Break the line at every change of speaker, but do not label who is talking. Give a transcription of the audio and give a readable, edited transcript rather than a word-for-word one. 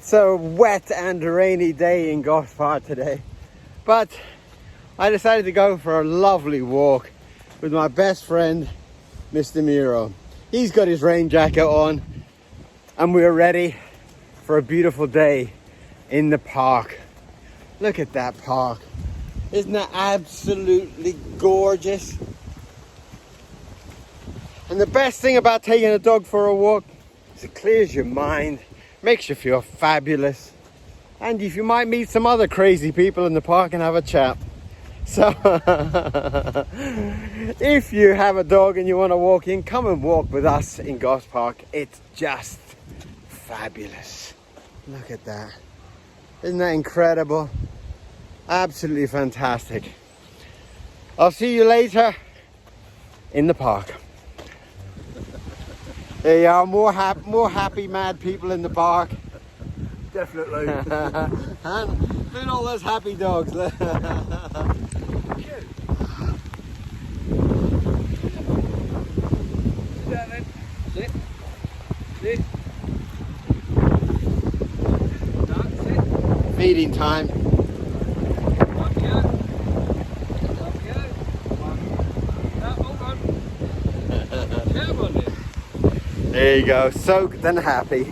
It's a wet and rainy day in Gosport today, but I decided to go for a lovely walk with my best friend, Mr. Miro. He's got his rain jacket on and we're ready for a beautiful day in the park. Look at that park. Isn't that absolutely gorgeous? And the best thing about taking a dog for a walk is it clears your mind, makes you feel fabulous, and if you might meet some other crazy people in the park and have a chat. So if you have a dog and you want to walk in, come and walk with us in Goss Park. It's just fabulous. Look at that. Isn't that incredible? Absolutely fantastic. I'll see you later in the park. There you are, more happy, mad people in the park.
Definitely.
And look at all those happy dogs.
Sit. Sit.
Feeding time. There you go, soaked and happy.